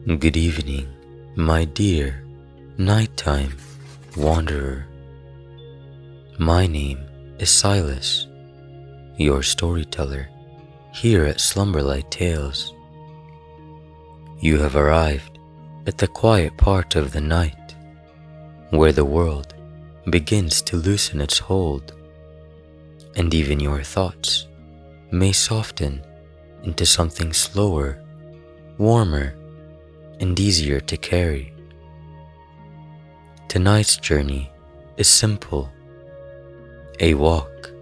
Good evening, my dear nighttime wanderer. My name is Silas, your storyteller, here at Slumberlight Tales. You have arrived at the quiet part of the night, where the world begins to loosen its hold, and even your thoughts may soften into something slower, warmer, and easier to carry. Tonight's journey is simple, a walk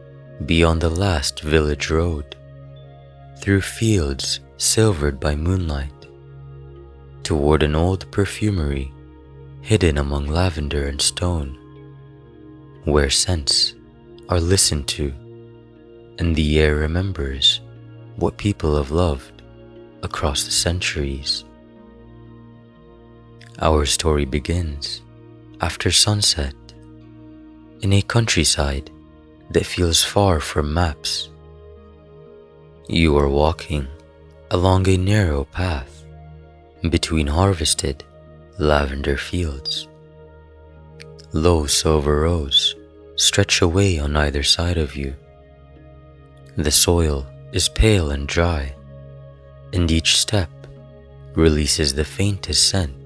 beyond the last village road, through fields silvered by moonlight, toward an old perfumery hidden among lavender and stone, where scents are listened to and the air remembers what people have loved across the centuries. Our story begins after sunset in a countryside that feels far from maps. You are walking along a narrow path between harvested lavender fields. Low silver rows stretch away on either side of you. The soil is pale and dry, and each step releases the faintest scent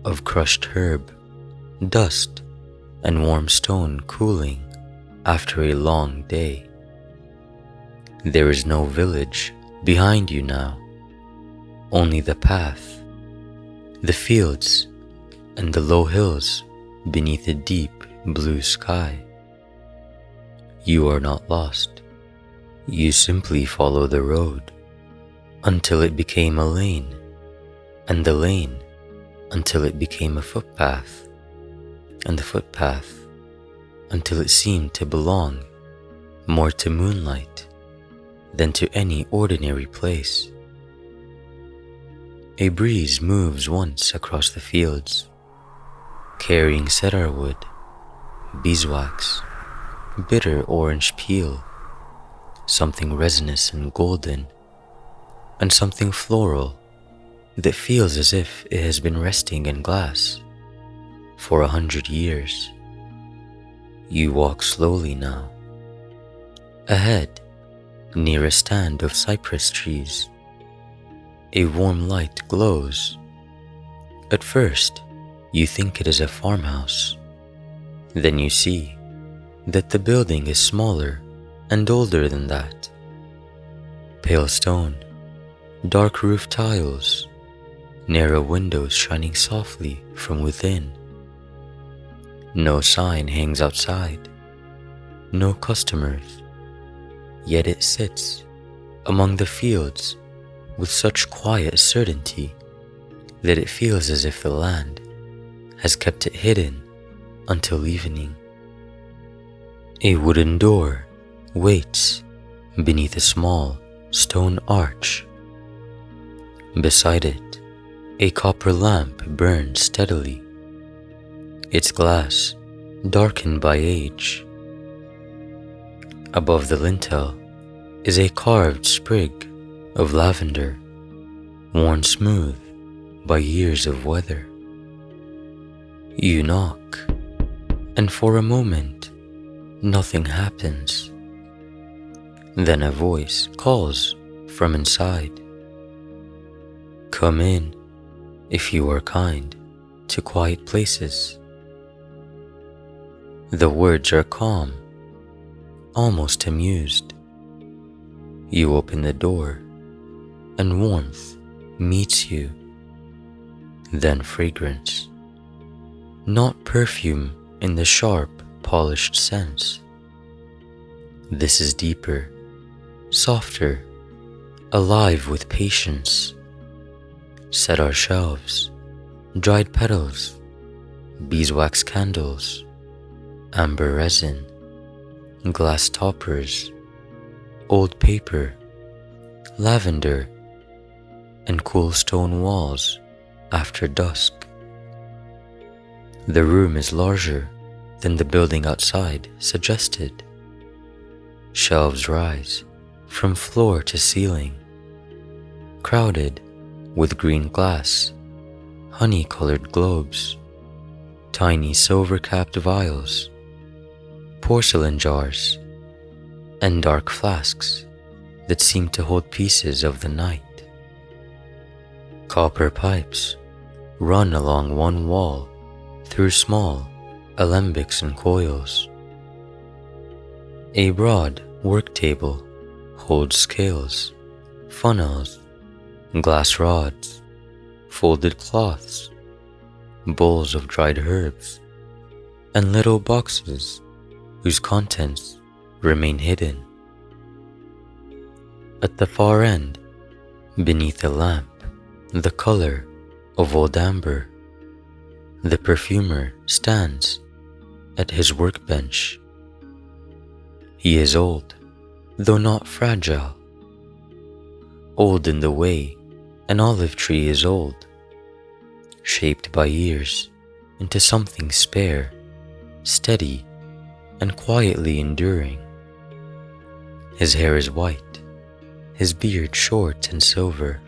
of crushed herb, dust, and warm stone cooling after a long day. There is no village behind you now, only the path, the fields, and the low hills beneath a deep blue sky. You are not lost. You simply follow the road until it became a lane, and the lane until it became a footpath, and the footpath until it seemed to belong more to moonlight than to any ordinary place. A breeze moves once across the fields, carrying cedarwood, beeswax, bitter orange peel, something resinous and golden, and something floral that feels as if it has been resting in glass for 100 years. You walk slowly now. Ahead, near a stand of cypress trees, a warm light glows. At first, you think it is a farmhouse. Then you see that the building is smaller and older than that. Pale stone, dark roof tiles, narrow windows shining softly from within. No sign hangs outside, no customers, yet it sits among the fields with such quiet certainty that it feels as if the land has kept it hidden until evening. A wooden door waits beneath a small stone arch. Beside it, a copper lamp burns steadily, its glass darkened by age. Above the lintel is a carved sprig of lavender, worn smooth by years of weather. You knock, and for a moment, nothing happens. Then a voice calls from inside. Come in, if you are kind to quiet places. The words are calm, almost amused. You open the door, and warmth meets you. Then fragrance. Not perfume in the sharp, polished sense. This is deeper, softer, alive with patience. Set our shelves, dried petals, beeswax candles, amber resin, glass toppers, old paper, lavender, and cool stone walls after dusk. The room is larger than the building outside suggested. Shelves rise from floor to ceiling, crowded with green glass honey-colored globes, tiny silver-capped vials, porcelain jars, and dark flasks that seem to hold pieces of the night. Copper pipes run along one wall through small alembics and coils. A broad work table holds scales, funnels, glass rods, folded cloths, bowls of dried herbs, and little boxes whose contents remain hidden. At the far end, beneath a lamp the color of old amber, the perfumer stands at his workbench. He is old, though not fragile. Old in the way an olive tree is old, shaped by years into something spare, steady, and quietly enduring. His hair is white, his beard short and silver,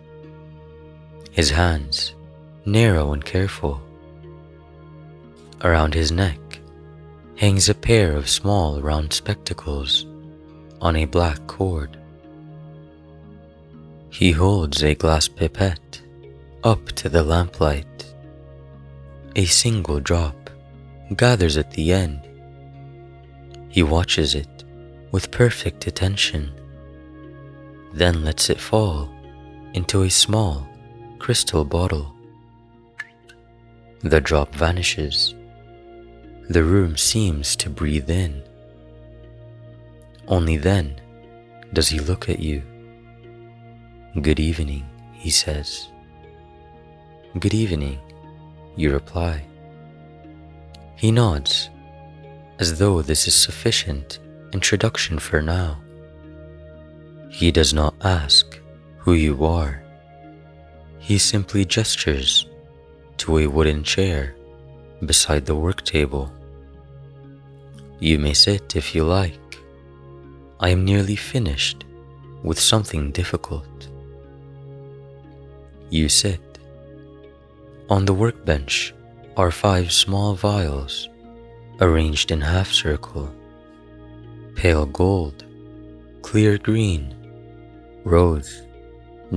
his hands narrow and careful. Around his neck hangs a pair of small round spectacles on a black cord. He holds a glass pipette up to the lamplight. A single drop gathers at the end. He watches it with perfect attention, then lets it fall into a small crystal bottle. The drop vanishes. The room seems to breathe in. Only then does he look at you. "Good evening," he says. "Good evening," you reply. He nods, as though this is sufficient introduction for now. He does not ask who you are. He simply gestures to a wooden chair beside the work table. "You may sit if you like. I am nearly finished with something difficult." You sit. On the workbench are 5 small vials arranged in half circle: pale gold, clear green, rose,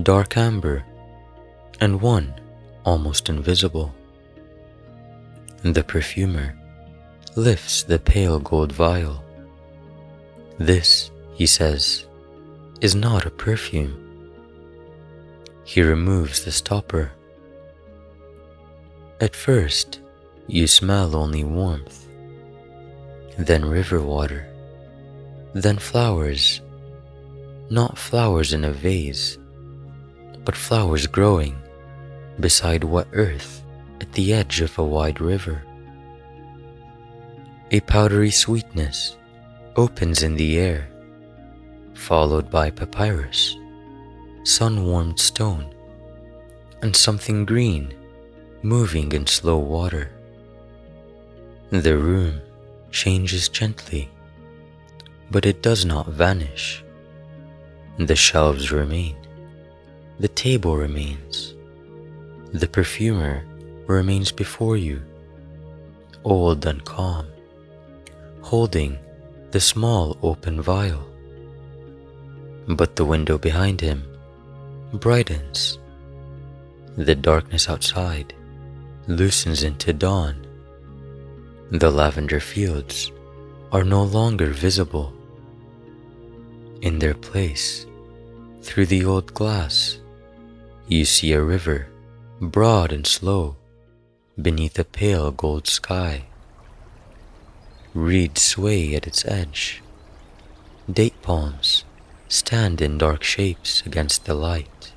dark amber, and one almost invisible. The perfumer lifts the pale gold vial. "This," he says, "is not a perfume." He removes the stopper. At first, you smell only warmth, then river water, then flowers. Not flowers in a vase, but flowers growing beside wet earth at the edge of a wide river. A powdery sweetness opens in the air, followed by papyrus, sun-warmed stone, and something green moving in slow water. The room changes gently, but it does not vanish. The shelves remain, the table remains, the perfumer remains before you, old and calm, holding the small open vial. But the window behind him brightens. The darkness outside loosens into dawn. The lavender fields are no longer visible. In their place, through the old glass, you see a river, broad and slow, beneath a pale gold sky. Reeds sway at its edge. Date palms stand in dark shapes against the light.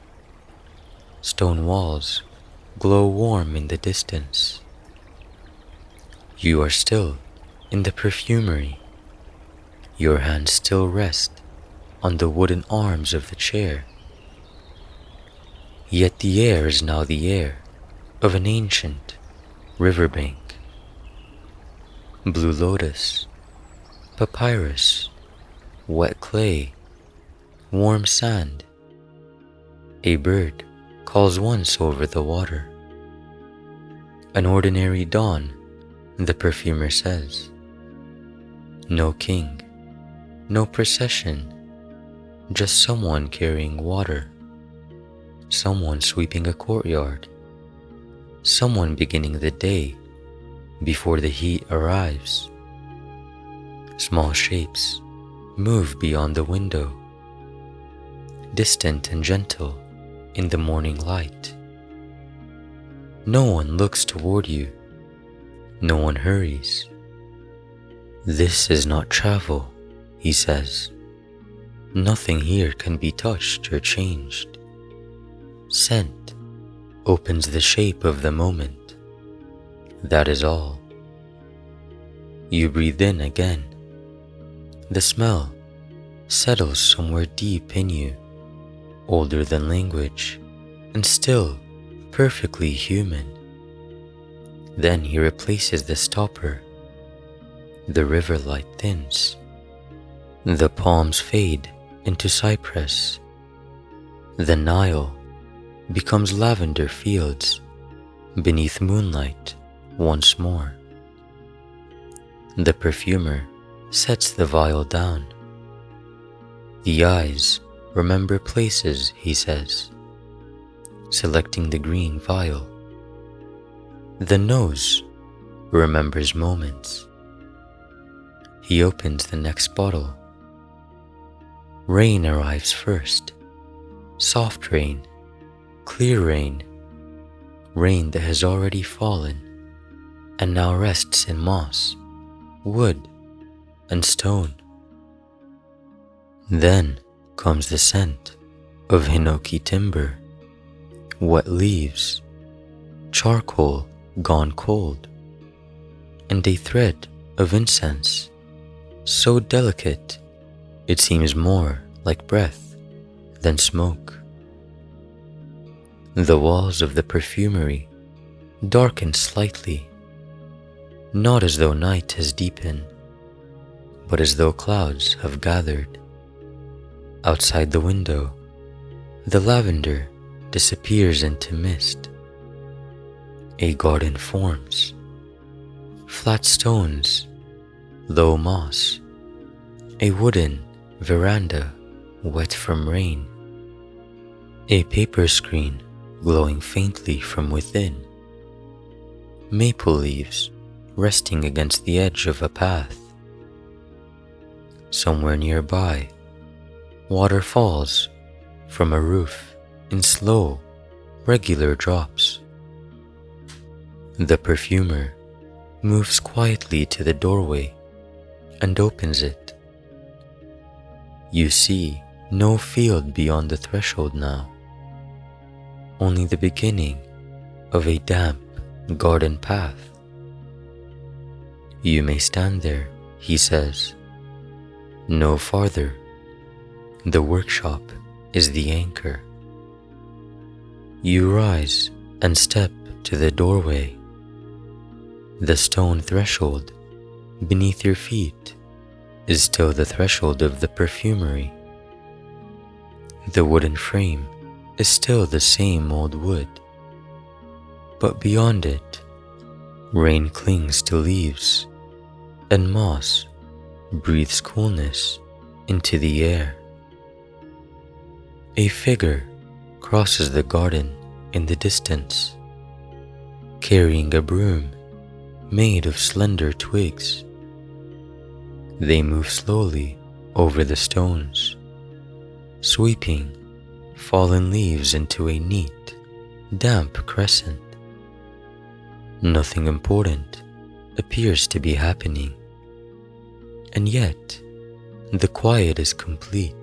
Stone walls glow warm in the distance. You are still in the perfumery. Your hands still rest on the wooden arms of the chair. Yet the air is now the air of an ancient riverbank. Blue lotus, papyrus, wet clay, warm sand. A bird calls once over the water. An ordinary dawn, the perfumer says. No king, no procession, just someone carrying water, someone sweeping a courtyard, someone beginning the day before the heat arrives. Small shapes move beyond the window, distant and gentle in the morning light. No one looks toward you, no one hurries. This is not travel, he says. Nothing here can be touched or changed. Scent opens the shape of the moment. That is all. You breathe in again. The smell settles somewhere deep in you, older than language, and still perfectly human. Then he replaces the stopper. The river light thins. The palms fade into cypress. The Nile becomes lavender fields beneath moonlight once more. The perfumer sets the vial down. The eyes remember places, he says, selecting the green vial. The nose remembers moments. He opens the next bottle. Rain arrives first. Soft rain, clear rain, rain that has already fallen and now rests in moss, wood, and stone. Then comes the scent of hinoki timber, wet leaves, charcoal gone cold, and a thread of incense, so delicate it seems more like breath than smoke. The walls of the perfumery darken slightly, not as though night has deepened, but as though clouds have gathered. Outside the window, the lavender disappears into mist. A garden forms. Flat stones, low moss, a wooden veranda wet from rain, a paper screen glowing faintly from within, maple leaves resting against the edge of a path. Somewhere nearby, water falls from a roof in slow, regular drops. The perfumer moves quietly to the doorway and opens it. You see no field beyond the threshold now, only the beginning of a damp garden path. You may stand there, he says. No farther. The workshop is the anchor. You rise and step to the doorway. The stone threshold beneath your feet is still the threshold of the perfumery. The wooden frame is still the same old wood, but beyond it, rain clings to leaves and moss breathes coolness into the air. A figure crosses the garden in the distance, carrying a broom made of slender twigs. They move slowly over the stones, sweeping fallen leaves into a neat, damp crescent. Nothing important appears to be happening, and yet the quiet is complete.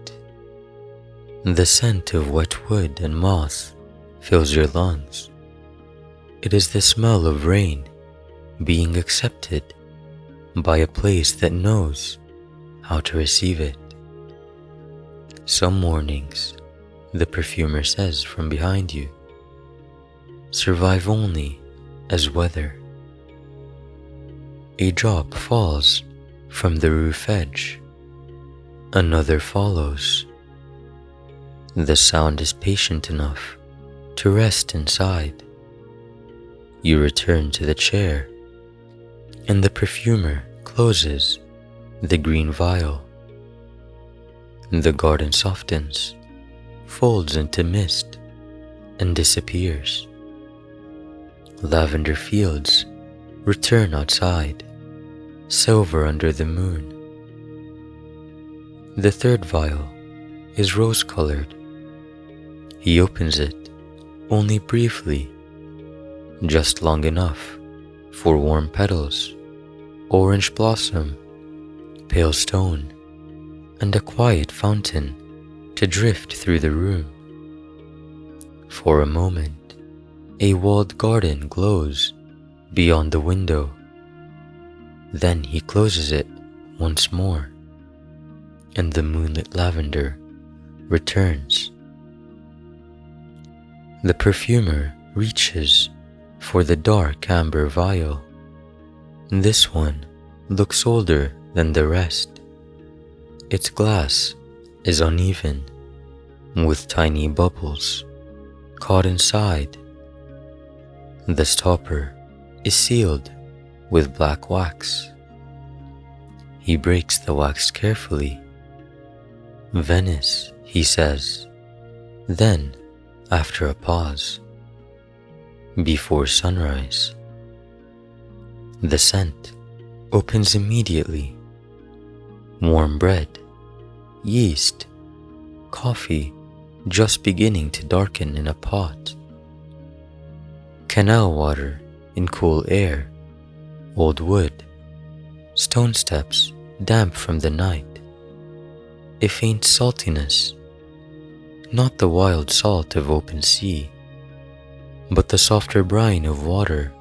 The scent of wet wood and moss fills your lungs. It is the smell of rain being accepted by a place that knows how to receive it. Some mornings, the perfumer says from behind you, survive only as weather. A drop falls from the roof edge. Another follows. The sound is patient enough to rest inside. You return to the chair, and the perfumer closes the green vial. The garden softens, folds into mist, and disappears. Lavender fields return outside, silver under the moon. The third vial is rose-colored. He opens it only briefly, just long enough for warm petals, orange blossom, pale stone, and a quiet fountain to drift through the room. For a moment, a walled garden glows beyond the window. Then he closes it once more, and the moonlit lavender returns. The perfumer reaches for the dark amber vial. This one looks older than the rest. Its glass is uneven, with tiny bubbles caught inside. The stopper is sealed with black wax. He breaks the wax carefully. "Venice," he says. Then, after a pause, "Before sunrise." The scent opens immediately. Warm bread, yeast, coffee just beginning to darken in a pot. Canal water in cool air, old wood, stone steps damp from the night. A faint saltiness, not the wild salt of open sea, but the softer brine of water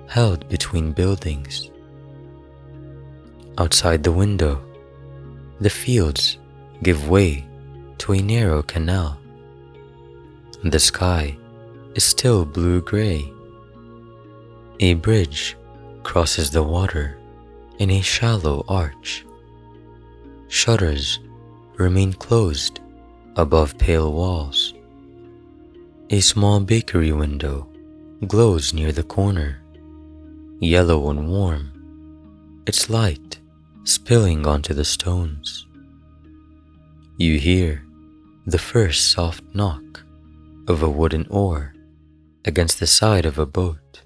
held between buildings. Outside the window, the fields give way to a narrow canal. The sky is still blue-gray. A bridge crosses the water in a shallow arch. Shutters remain closed above pale walls. A small bakery window glows near the corner, yellow and warm, its light spilling onto the stones. You hear the first soft knock of a wooden oar against the side of a boat,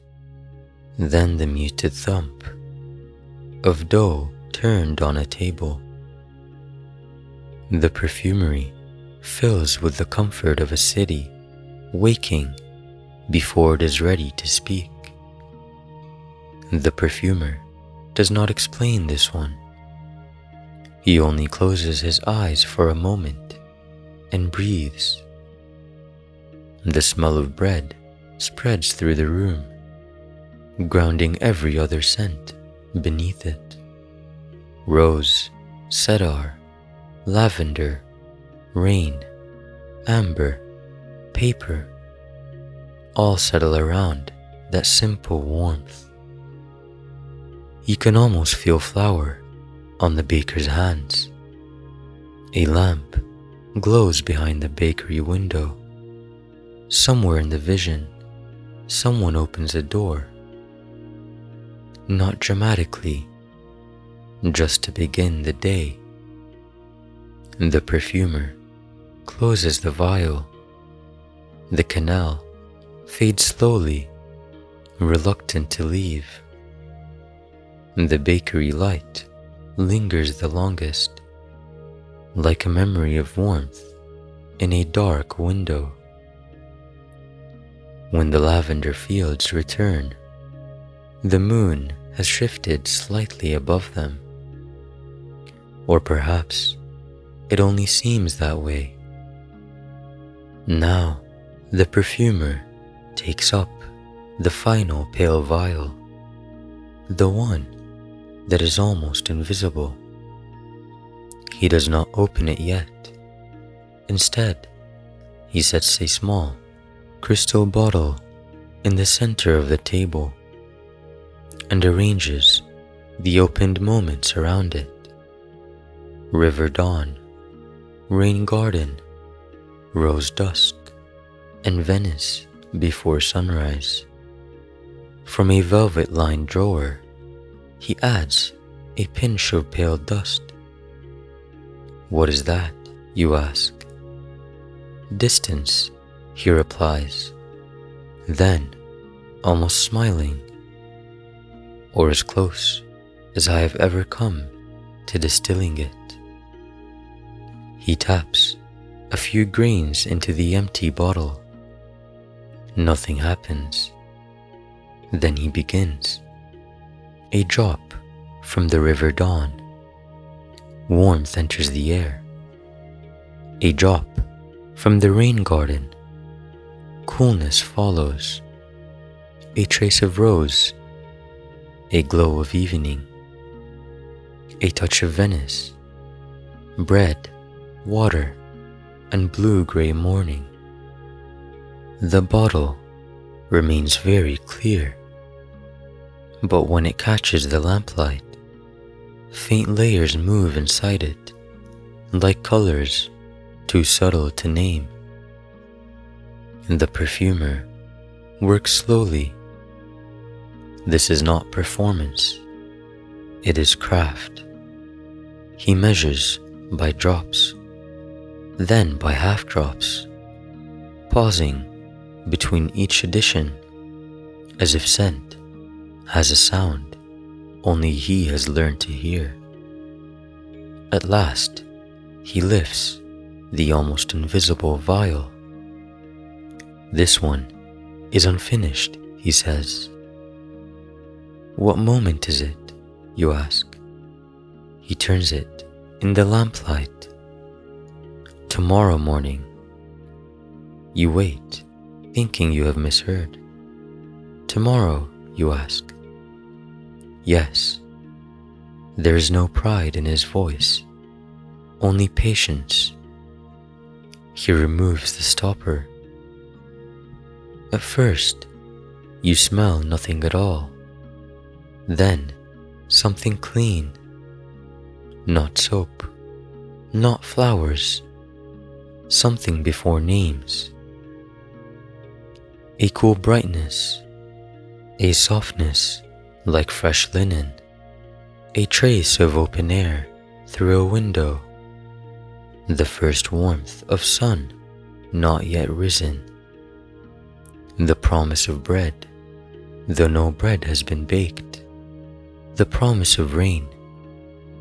then the muted thump of dough turned on a table. The perfumery fills with the comfort of a city waking before it is ready to speak. The perfumer does not explain this one. He only closes his eyes for a moment and breathes. The smell of bread spreads through the room, grounding every other scent beneath it. Rose, cedar, lavender, rain, amber, paper, all settle around that simple warmth. You can almost feel flour on the baker's hands. A lamp glows behind the bakery window. Somewhere in the vision, someone opens a door. Not dramatically, just to begin the day. The perfumer closes the vial. The canal fades slowly, reluctant to leave. The bakery light lingers the longest, like a memory of warmth in a dark window. When the lavender fields return, the moon has shifted slightly above them. Or perhaps it only seems that way. Now the perfumer takes up the final pale vial, the one that is almost invisible. He does not open it yet. Instead, he sets a small crystal bottle in the center of the table and arranges the opened moments around it. River dawn, rain garden, rose dusk, and Venice before sunrise. From a velvet-lined drawer, he adds a pinch of pale dust. What is that, you ask? Distance, he replies. Then, almost smiling, or as close as I have ever come to distilling it. He taps a few grains into the empty bottle. Nothing happens. Then he begins. A drop from the river dawn. Warmth enters the air. A drop from the rain garden. Coolness follows. A trace of rose. A glow of evening. A touch of Venice. Bread, water, and blue-gray morning. The bottle remains very clear, but when it catches the lamplight, faint layers move inside it, like colors too subtle to name. The perfumer works slowly. This is not performance, it is craft. He measures by drops, then by half drops, pausing between each addition, as if scent has a sound only he has learned to hear. At last, he lifts the almost invisible vial. This one is unfinished, he says. What moment is it, you ask? He turns it in the lamplight. Tomorrow morning. You wait, thinking you have misheard. Tomorrow, you ask. Yes. There is no pride in his voice, only patience. He removes the stopper. At first, you smell nothing at all. Then, something clean. Not soap, not flowers, something before names. A cool brightness, a softness like fresh linen, a trace of open air through a window, the first warmth of sun not yet risen, the promise of bread, though no bread has been baked, the promise of rain,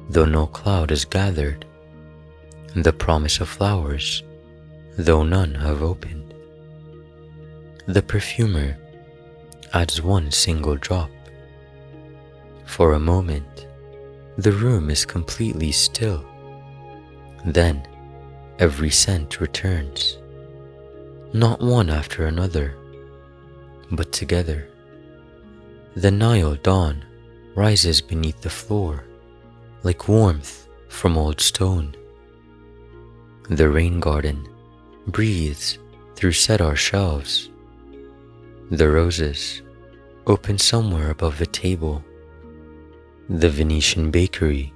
though no cloud is gathered, the promise of flowers, though none have opened. The perfumer adds one single drop. For a moment, the room is completely still. Then, every scent returns, not one after another, but together. The Nile dawn rises beneath the floor, like warmth from old stone. The rain garden breathes through cedar shelves. The roses open somewhere above the table. The Venetian bakery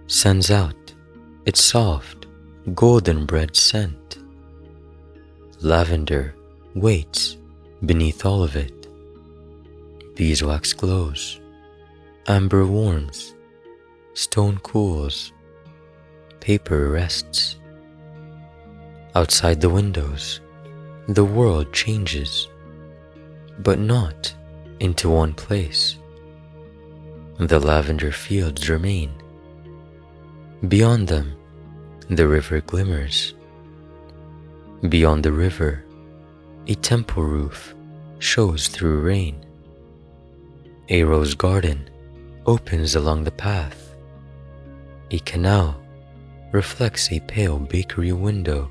sends out its soft, golden bread scent. Lavender waits beneath all of it. Beeswax glows, amber warms, stone cools, paper rests. Outside the windows, the world changes, but not into one place. The lavender fields remain. Beyond them, the river glimmers. Beyond the river, a temple roof shows through rain. A rose garden opens along the path. A canal reflects a pale bakery window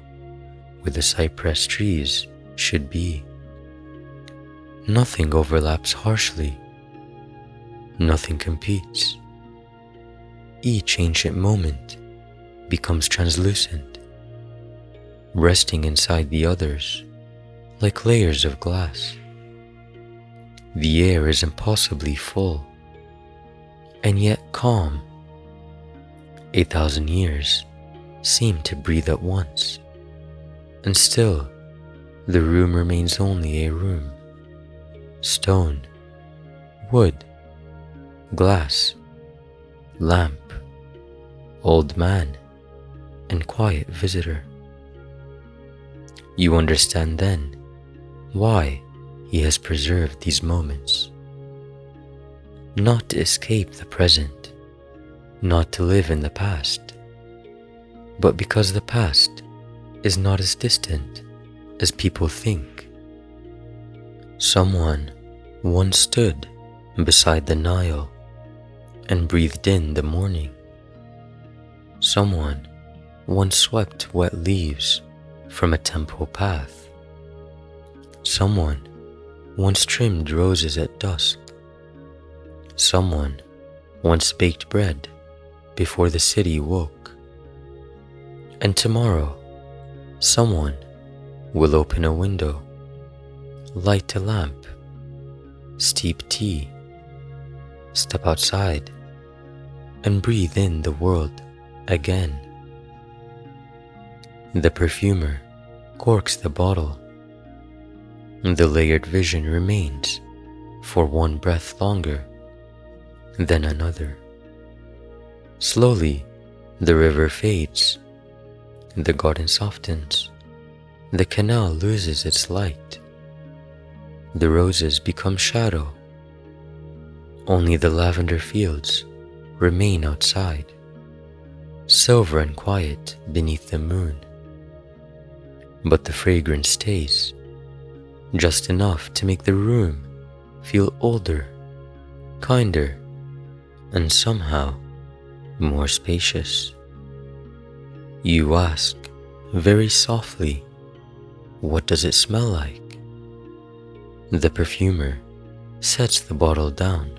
where the cypress trees should be. Nothing overlaps harshly. Nothing competes. Each ancient moment becomes translucent, resting inside the others like layers of glass. The air is impossibly full, and yet calm. 8,000 years seem to breathe at once, and still the room remains only a room. Stone, wood, glass, lamp, old man, and quiet visitor. You understand then why he has preserved these moments. Not to escape the present, not to live in the past, but because the past is not as distant as people think. Someone once stood beside the Nile and breathed in the morning. Someone once swept wet leaves from a temple path. Someone once trimmed roses at dusk. Someone once baked bread before the city woke. And tomorrow, someone will open a window, light a lamp, steep tea, step outside, and breathe in the world again. The perfumer corks the bottle. The layered vision remains for one breath longer, then another. Slowly, the river fades, the garden softens, the canal loses its light, the roses become shadow. Only the lavender fields remain outside, silver and quiet beneath the moon. But the fragrance stays, just enough to make the room feel older, kinder, and somehow more spacious. You ask very softly, what does it smell like? The perfumer sets the bottle down.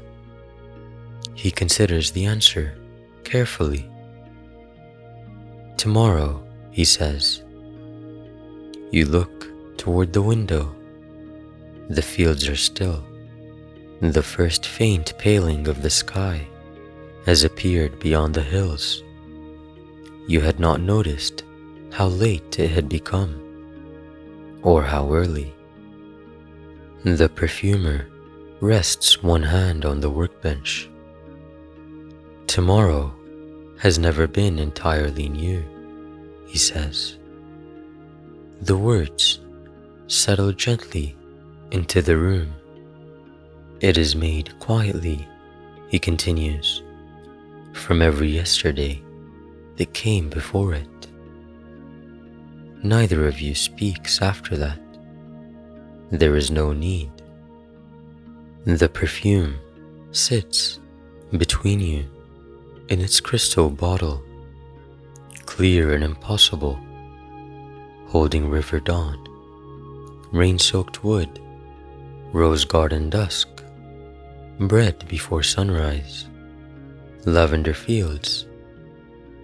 He considers the answer carefully. Tomorrow, he says. You look toward the window. The fields are still. The first faint paling of the sky has appeared beyond the hills. You had not noticed how late it had become, or how early. The perfumer rests one hand on the workbench. Tomorrow has never been entirely new, he says. The words settle gently into the room. It is made quietly, he continues, from every yesterday that came before it. Neither of you speaks after that. There is no need. The perfume sits between you in its crystal bottle, clear and impossible, holding river dawn, rain-soaked wood, rose garden dusk, bread before sunrise, lavender fields,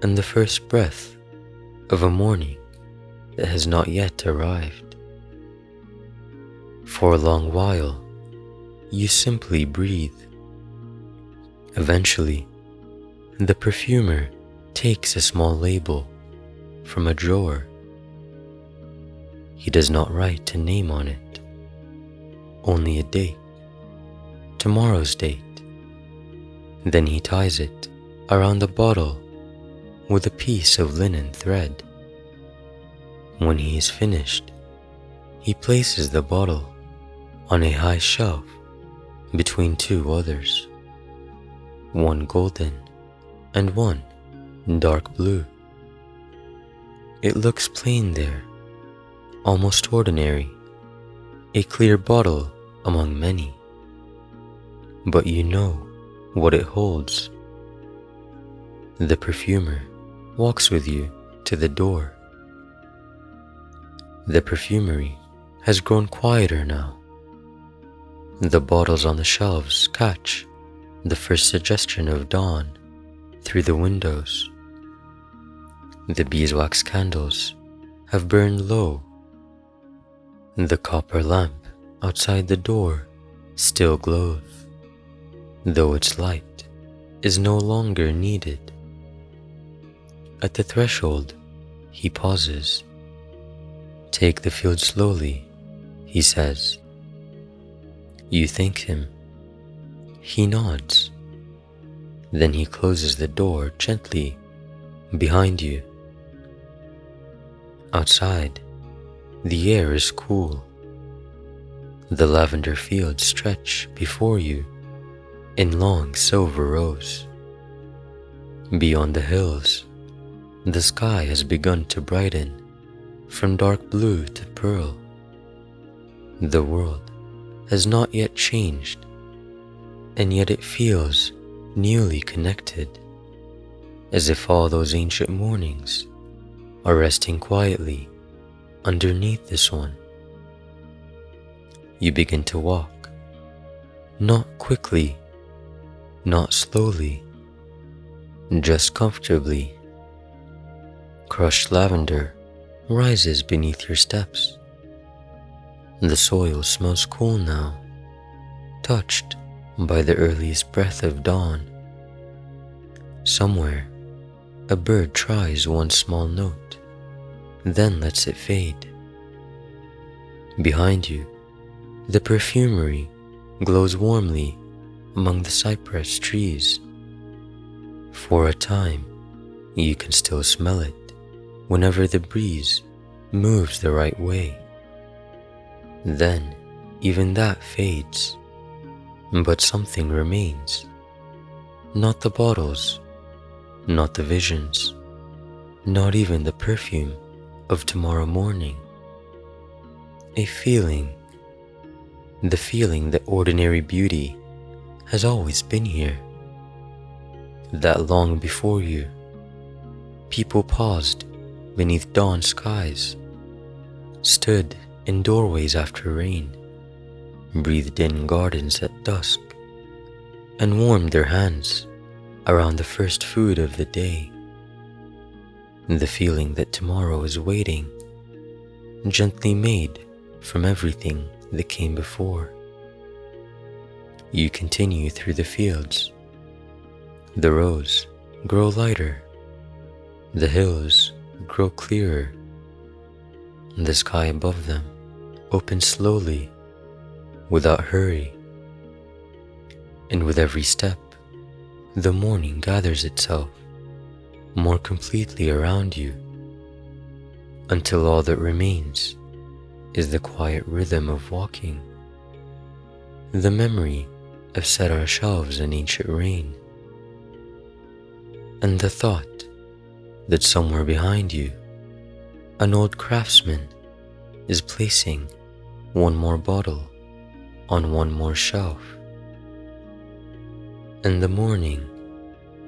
and the first breath of a morning that has not yet arrived. For a long while, you simply breathe. Eventually, the perfumer takes a small label from a drawer. He does not write a name on it, only a date, tomorrow's date. Then he ties it around the bottle with a piece of linen thread. When he is finished, he places the bottle on a high shelf between two others, one golden and one dark blue. It looks plain there, almost ordinary, a clear bottle among many. But you know what it holds. The perfumer walks with you to the door. The perfumery has grown quieter now. The bottles on the shelves catch the first suggestion of dawn through the windows. The beeswax candles have burned low. The copper lamp outside the door still glows, though its light is no longer needed. At the threshold, he pauses. Take the field slowly, he says. You thank him. He nods. Then he closes the door gently behind you. Outside, the air is cool. The lavender fields stretch before you in long silver rows. Beyond the hills, the sky has begun to brighten from dark blue to pearl. The world has not yet changed, and yet it feels newly connected, as if all those ancient mornings are resting quietly underneath this one. You begin to walk, not quickly, not slowly, just comfortably. Crushed lavender rises beneath your steps. The soil smells cool now, touched by the earliest breath of dawn. Somewhere, a bird tries one small note, then lets it fade. Behind you, the perfumery glows warmly among the cypress trees. For a time, you can still smell it whenever the breeze moves the right way. Then, even that fades, but something remains. Not the bottles, not the visions, not even the perfume of tomorrow morning. A feeling, the feeling that ordinary beauty has always been here. That long before you, people paused beneath dawn skies, stood in doorways after rain, breathed in gardens at dusk, and warmed their hands around the first food of the day. The feeling that tomorrow is waiting, gently made from everything that came before. You continue through the fields. The roads grow lighter. The hills grow clearer. The sky above them opens slowly, without hurry. And with every step, the morning gathers itself more completely around you, until all that remains is the quiet rhythm of walking, the memory of set our shelves in ancient rain, and the thought that somewhere behind you, an old craftsman is placing one more bottle on one more shelf. And the morning,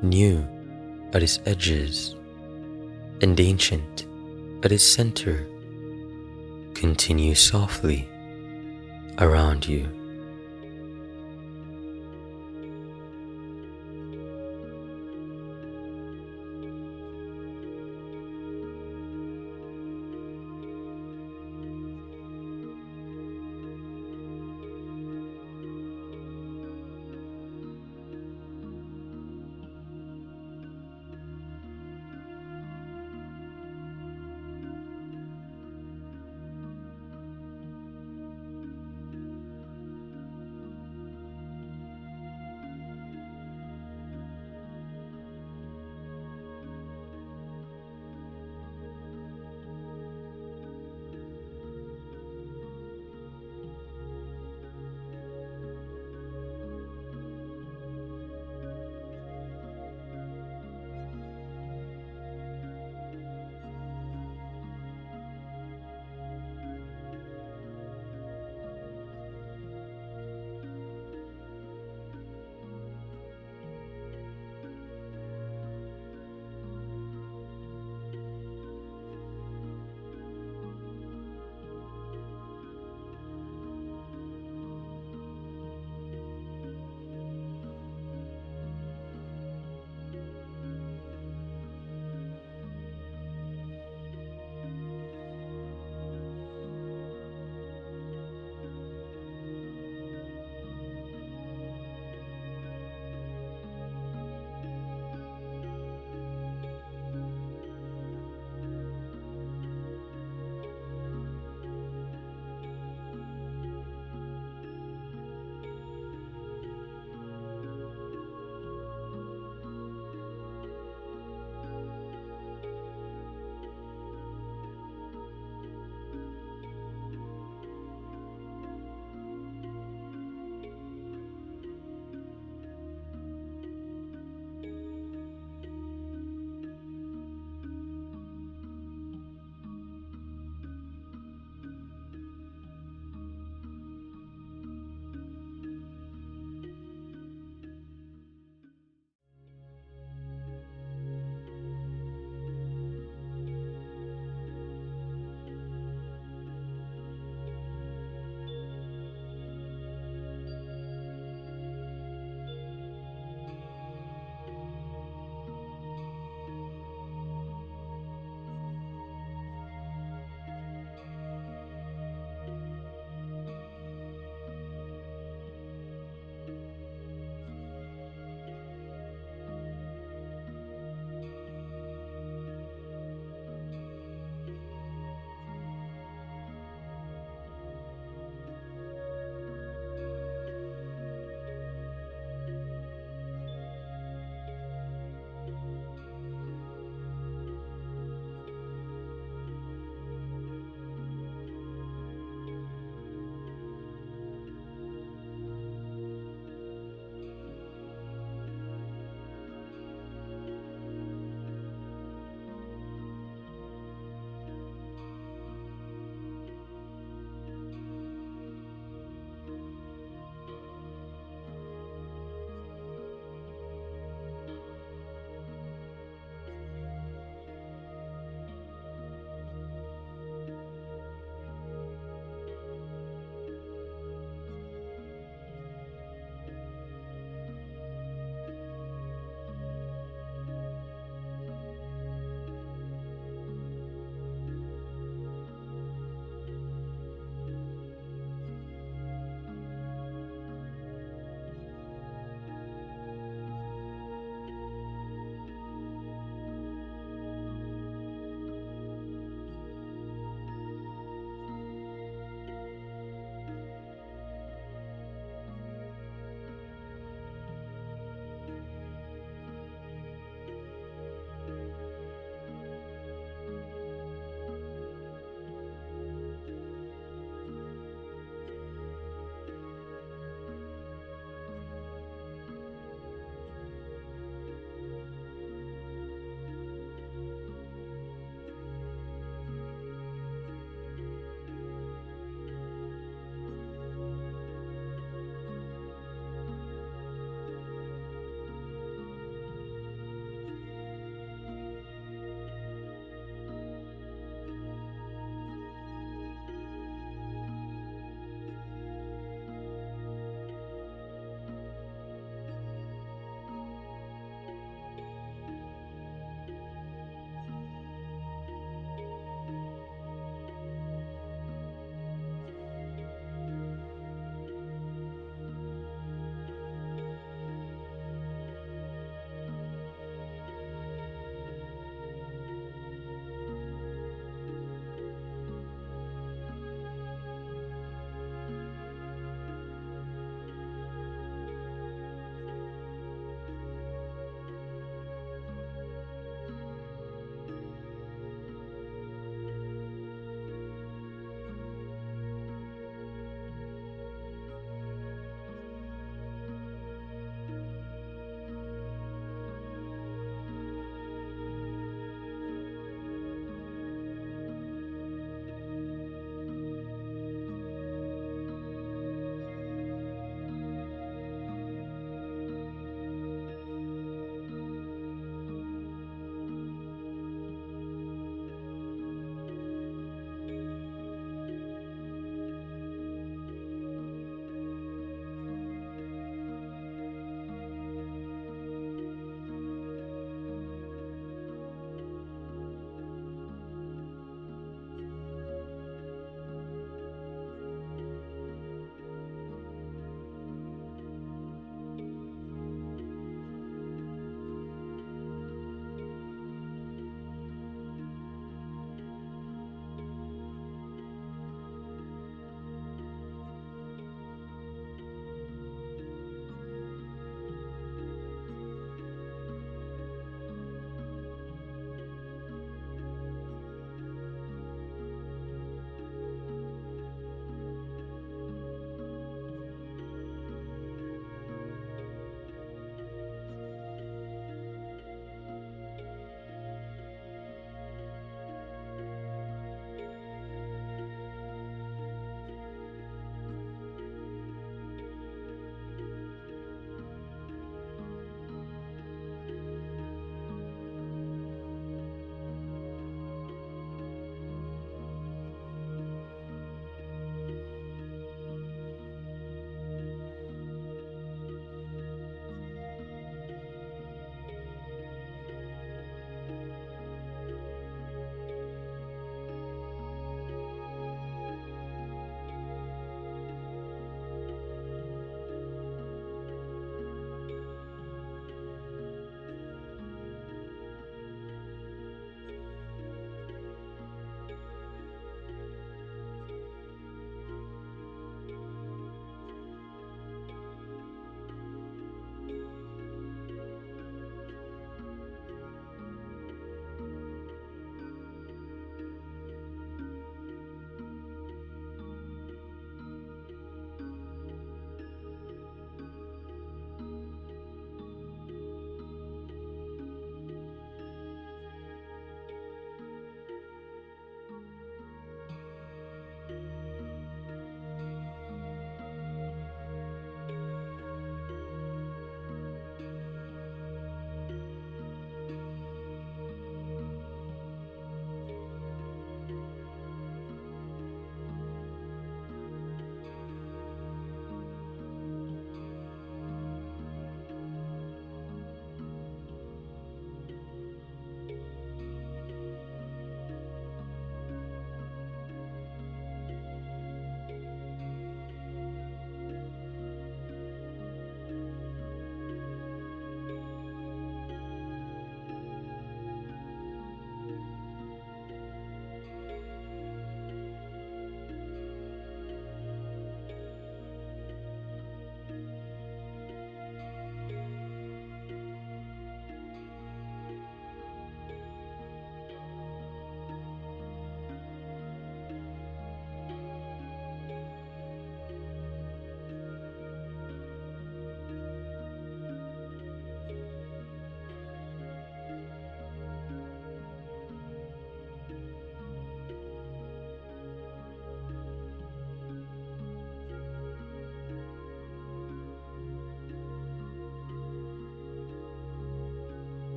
new at its edges and ancient at its center, continues softly around you.